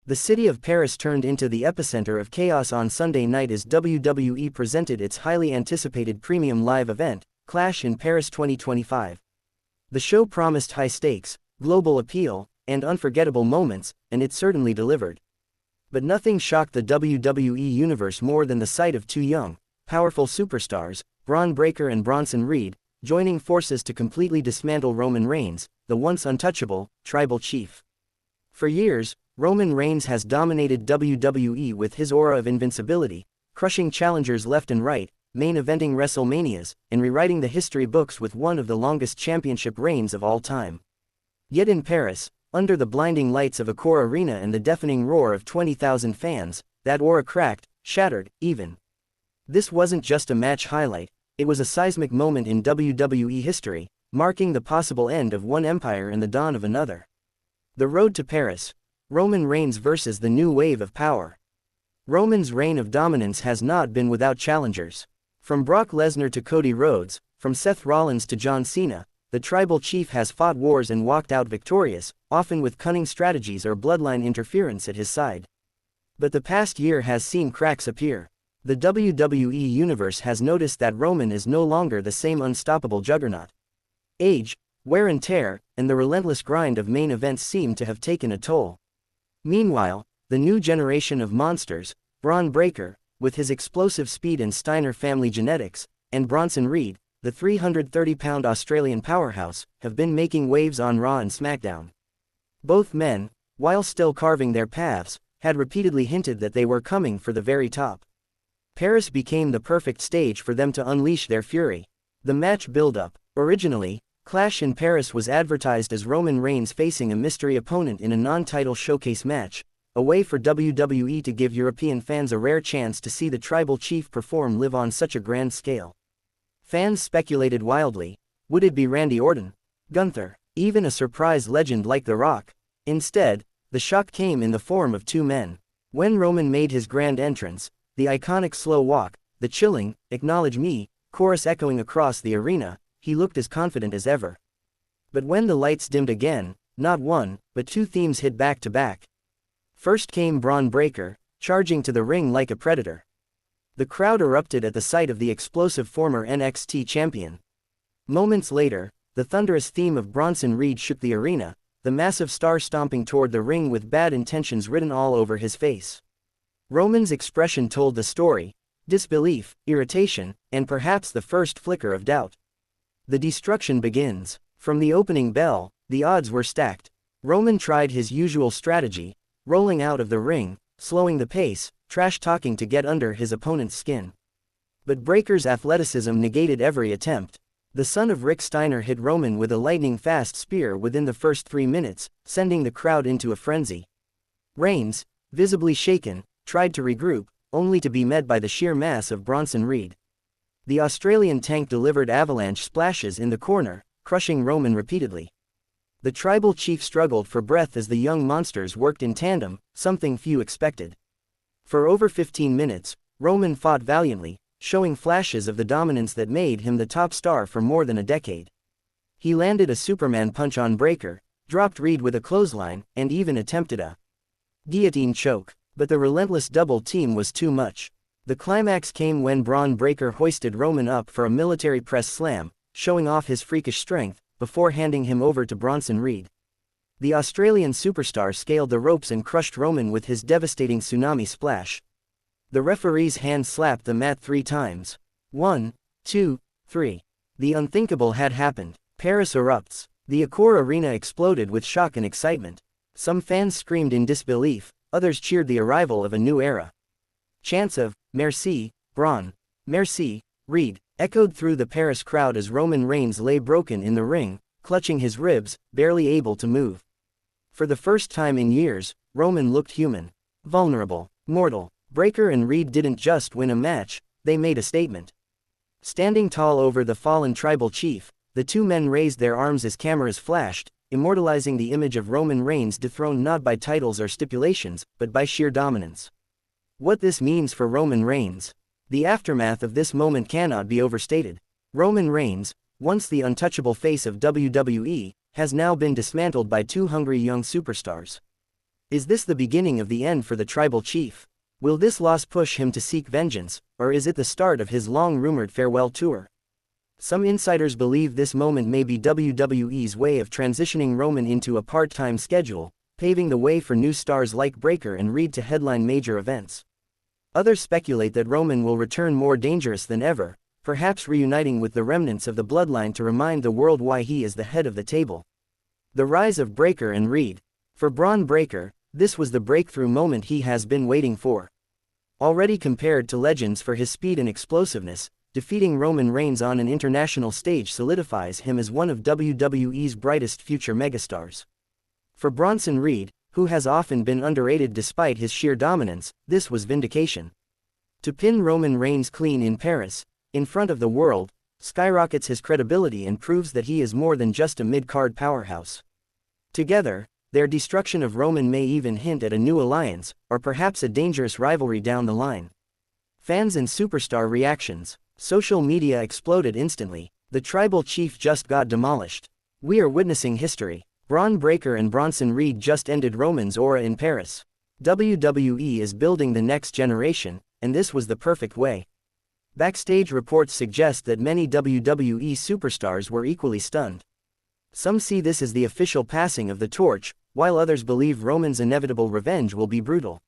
The city of Paris turned into the epicenter of chaos on Sunday night as WWE presented its highly anticipated premium live event, Clash in Paris 2025. The show promised high stakes, global appeal, and unforgettable moments, and it certainly delivered. But nothing shocked the WWE Universe more than the sight of two young, powerful superstars, Bron Breakker and Bronson Reed, joining forces to completely dismantle Roman Reigns, the once untouchable, tribal chief. For years, Roman Reigns has dominated WWE with his aura of invincibility, crushing challengers left and right, main eventing WrestleManias, and rewriting the history books with one of the longest championship reigns of all time. Yet in Paris, under the blinding lights of Accor Arena and the deafening roar of 20,000 fans, that aura cracked, shattered, even. This wasn't just a match highlight, it was a seismic moment in WWE history, marking the possible end of one empire and the dawn of another. The road to Paris. Roman Reigns versus the new wave of power. Roman's reign of dominance has not been without challengers. From Brock Lesnar to Cody Rhodes, from Seth Rollins to John Cena, the tribal chief has fought wars and walked out victorious, often with cunning strategies or bloodline interference at his side. But the past year has seen cracks appear. The WWE Universe has noticed that Roman is no longer the same unstoppable juggernaut. Age, wear and tear, and the relentless grind of main events seem to have taken a toll. Meanwhile, the new generation of monsters, Bron Breakker, with his explosive speed and Steiner family genetics, and Bronson Reed, the 330-pound Australian powerhouse, have been making waves on Raw and SmackDown. Both men, while still carving their paths, had repeatedly hinted that they were coming for the very top. Paris became the perfect stage for them to unleash their fury. The match build-up. Originally, Clash in Paris was advertised as Roman Reigns facing a mystery opponent in a non-title showcase match, a way for WWE to give European fans a rare chance to see the tribal chief perform live on such a grand scale. Fans speculated wildly, would it be Randy Orton, Gunther, even a surprise legend like The Rock? Instead, the shock came in the form of two men. When Roman made his grand entrance, the iconic slow walk, the chilling, "Acknowledge me," chorus echoing across the arena, he looked as confident as ever. But when the lights dimmed again, not one, but two themes hit back to back. First came Bron Breakker, charging to the ring like a predator. The crowd erupted at the sight of the explosive former NXT champion. Moments later, the thunderous theme of Bronson Reed shook the arena, the massive star stomping toward the ring with bad intentions written all over his face. Roman's expression told the story: disbelief, irritation, and perhaps the first flicker of doubt. The destruction begins. From the opening bell, the odds were stacked. Roman tried his usual strategy, rolling out of the ring, slowing the pace, trash-talking to get under his opponent's skin. But Breakker's athleticism negated every attempt. The son of Rick Steiner hit Roman with a lightning-fast spear within the first 3 minutes, sending the crowd into a frenzy. Reigns, visibly shaken, tried to regroup, only to be met by the sheer mass of Bronson Reed. The Australian tank delivered avalanche splashes in the corner, crushing Roman repeatedly. The tribal chief struggled for breath as the young monsters worked in tandem, something few expected. For over 15 minutes, Roman fought valiantly, showing flashes of the dominance that made him the top star for more than a decade. He landed a Superman punch on Breakker, dropped Reed with a clothesline, and even attempted a guillotine choke. But the relentless double team was too much. The climax came when Bron Breakker hoisted Roman up for a military press slam, showing off his freakish strength, before handing him over to Bronson Reed. The Australian superstar scaled the ropes and crushed Roman with his devastating tsunami splash. The referee's hand slapped the mat 3 times. 1, 2, 3. The unthinkable had happened. Paris erupts. The Accor Arena exploded with shock and excitement. Some fans screamed in disbelief, others cheered the arrival of a new era. Chants of "Merci, Bron," "Merci, Reed," echoed through the Paris crowd as Roman Reigns lay broken in the ring, clutching his ribs, barely able to move. For the first time in years, Roman looked human, vulnerable, mortal. Breakker and Reed didn't just win a match, they made a statement. Standing tall over the fallen tribal chief, the two men raised their arms as cameras flashed, immortalizing the image of Roman Reigns dethroned not by titles or stipulations, but by sheer dominance. What this means for Roman Reigns. The aftermath of this moment cannot be overstated. Roman Reigns, once the untouchable face of WWE, has now been dismantled by two hungry young superstars. Is this the beginning of the end for the tribal chief? Will this loss push him to seek vengeance, or is it the start of his long-rumored farewell tour? Some insiders believe this moment may be WWE's way of transitioning Roman into a part-time schedule, paving the way for new stars like Breakker and Reed to headline major events. Others speculate that Roman will return more dangerous than ever, perhaps reuniting with the remnants of the bloodline to remind the world why he is the head of the table. The rise of Breakker and Reed. For Bron Breakker, this was the breakthrough moment he has been waiting for. Already compared to legends for his speed and explosiveness, defeating Roman Reigns on an international stage solidifies him as one of WWE's brightest future megastars. For Bronson Reed, who has often been underrated despite his sheer dominance, this was vindication. To pin Roman Reigns clean in Paris, in front of the world, skyrockets his credibility and proves that he is more than just a mid-card powerhouse. Together, their destruction of Roman may even hint at a new alliance, or perhaps a dangerous rivalry down the line. Fans and superstar reactions. Social media exploded instantly. The tribal chief just got demolished. We are witnessing history. Bron Breakker and Bronson Reed just ended Roman's aura in Paris. WWE is building the next generation, and this was the perfect way. Backstage reports suggest that many WWE superstars were equally stunned. Some see this as the official passing of the torch, while others believe Roman's inevitable revenge will be brutal.